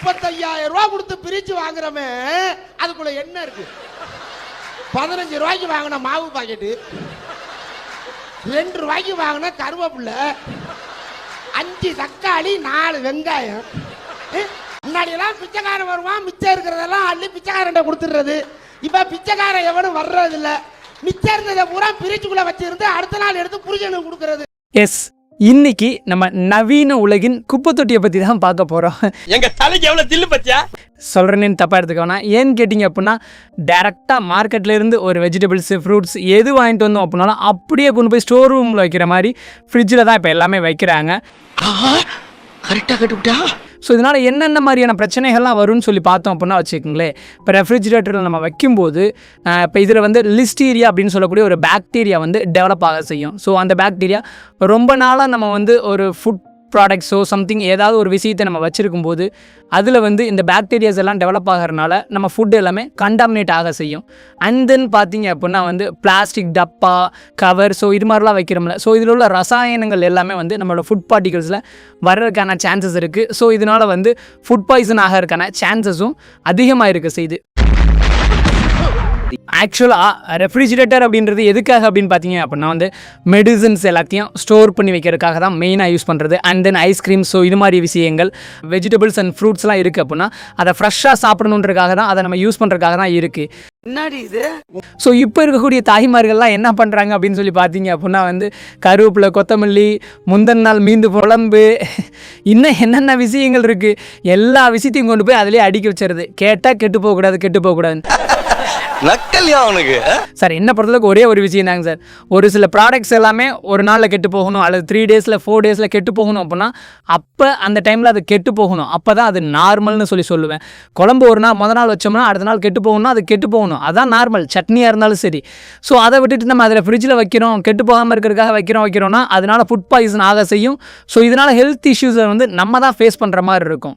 35,000 ரூபா கொடுத்து பிரிச்சு வாங்குறமே, அதுக்குள்ள என்ன இருக்கு? 15 ரூபாய்க்கு வாங்கின மாவு பாக்கெட்டு, 2 ரூபாய்க்கு வாங்கின கருவேப்பிலை, 5 தக்காளி, 4 வெங்காயம். முன்னாடி எல்லாம் பிச்சைக்காரன் வருவான், மிச்சம் இருக்கிறதெல்லாம் அள்ளி பிச்சைக்காரன் கொடுத்துடுறது. இப்ப பிச்சைக்காரன் எவனும் வர்றது இல்ல. மிச்சம் இருந்ததை பூரா பிரிச்சுக்குள்ள வச்சிருந்து அடுத்த நாள் எடுத்து புருஷனுக்கு கொடுக்கறது. எஸ், இன்னைக்கு நம்ம நவீன உலகின் குப்பை தொட்டியை பற்றி தான் பார்க்க போகிறோம். எங்க தலைக்கு எவ்வளோ தில்லு பத்தியா சொல்கிறேன்னு தப்பாக எடுத்துக்கோனா. ஏன்னு கேட்டிங்க அப்படின்னா, டேரெக்டாக மார்க்கெட்லேருந்து ஒரு வெஜிடபிள்ஸு ஃப்ரூட்ஸ் எது வாங்கிட்டு வந்தோம் அப்படின்னாலும் அப்படியே கொண்டு போய் ஸ்டோர் ரூமில் வைக்கிற மாதிரி ஃப்ரிட்ஜில் தான் இப்போ எல்லாமே வைக்கிறாங்க. கரெக்டாக கட்டுவிட்டா. ஸோ இதனால் என்னென்ன மாதிரியான பிரச்சனைகள்லாம் வரும்னு சொல்லி பார்த்தோம் அப்படின்னா வச்சுக்கோங்களேன். இப்போ ரெஃப்ரிஜிரேட்டரில் நம்ம வைக்கும்போது இப்போ இதில் வந்து லிஸ்டீரியா அப்படின்னு சொல்லக்கூடிய ஒரு பாக்டீரியா வந்து டெவலப் ஆக செய்யும். ஸோ அந்த பாக்டீரியா ரொம்ப நாளாக நம்ம வந்து ஒரு ஃபுட் ப்ராடக்ட்ஸோ சம்திங் ஏதாவது ஒரு விஷயத்தை நம்ம வச்சுருக்கும் போது அதில் வந்து இந்த பாக்டீரியாஸ் எல்லாம் டெவலப் ஆகிறதுனால நம்ம ஃபுட் எல்லாமே கண்டாமினேட் ஆக செய்யும். அண்ட் தென் பார்த்தீங்க அப்படின்னா வந்து பிளாஸ்டிக் டப்பா, கவர், ஸோ இது மாதிரிலாம் வைக்கிறோம்ல, ஸோ இதில் உள்ள ரசாயனங்கள் எல்லாமே வந்து நம்மளோட ஃபுட் பார்ட்டிகல்ஸில் வர்றதுக்கான சான்சஸ் இருக்குது. ஸோ இதனால் வந்து ஃபுட் பாய்சன் ஆகிறதுக்கான சான்சஸும் அதிகமாக இருக்க செய்யுது. ஆக்சுவலாக ரெஃப்ரிஜிரேட்டர் அப்படின்றது எதுக்காக அப்படின்னு பார்த்தீங்க அப்படின்னா வந்து மெடிசன்ஸ் எல்லாத்தையும் ஸ்டோர் பண்ணி வைக்கிறதுக்காக தான் மெயினாக யூஸ் பண்ணுறது. அண்ட் தென் ஐஸ்கிரீம், ஸோ இது மாதிரி விஷயங்கள், வெஜிடபிள்ஸ் அண்ட் ஃப்ரூட்ஸ்லாம் இருக்குது அப்படின்னா அதை ஃப்ரெஷ்ஷாக சாப்பிடணுன்றதுக்காக தான், அதை நம்ம யூஸ் பண்ணுறதுக்காக தான் இருக்குது. என்னடி இது? ஸோ இப்போ இருக்கக்கூடிய தாய்மார்கள்லாம் என்ன பண்ணுறாங்க அப்படின்னு சொல்லி பார்த்தீங்க அப்படின்னா வந்து கருவேப்பிலை, கொத்தமல்லி, முந்தின நாள் மீந்து குழம்பு, இன்னும் என்னென்ன விஷயங்கள் இருக்குது எல்லா விஷயத்தையும் கொண்டு போய் அதிலே அடுக்கி வச்சுருது. கேட்டால் கெட்டு போகக்கூடாது. நக்கல்யா அவனுக்கு. சார் என்ன பொறுத்தளவுக்கு ஒரே ஒரு விஷயம் தாங்க சார், ஒரு சில ப்ராடக்ட்ஸ் எல்லாமே ஒரு நாளில் கெட்டு போகணும் அல்லது 3 டேஸில் 4 டேஸில் கெட்டு போகணும் அப்படின்னா அப்போ அந்த டைமில் அது கெட்டு போகணும். அப்போ தான் அது நார்மல்னு சொல்லுவேன். குழம்பு ஒரு நாள் முதல் நாள் வச்சோம்னா அடுத்த நாள் கெட்டு போகணும்னா அது கெட்டு போகணும், அதான் நார்மல். சட்னியாக இருந்தாலும் சரி. ஸோ அதை விட்டுட்டு நம்ம அதில் ஃப்ரிட்ஜில் வைக்கிறோம், கெட்டு போகாமல் இருக்கிறதுக்காக வைக்கிறோம்னா அதனால் ஃபுட் பாய்சன் ஆக செய்யும். ஸோ இதனால் ஹெல்த் இஷ்யூஸை வந்து நம்ம தான் ஃபேஸ் பண்ணுற மாதிரி இருக்கும்.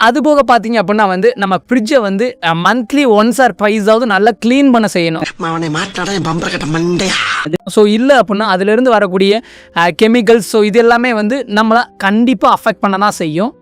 அதுபோக பார்த்தீங்க அப்படின்னா வந்து நம்ம ஃப்ரிட்ஜை வந்து மந்த்லி 1 or 2 நல்லா க்ளீன் பண்ண செய்யணும். ஸோ இல்லை அப்படின்னா அதிலிருந்து வரக்கூடிய கெமிக்கல்ஸ், ஸோ இது எல்லாமே வந்து நம்மளை கண்டிப்பாக அஃபெக்ட் பண்ண தான் செய்யும்.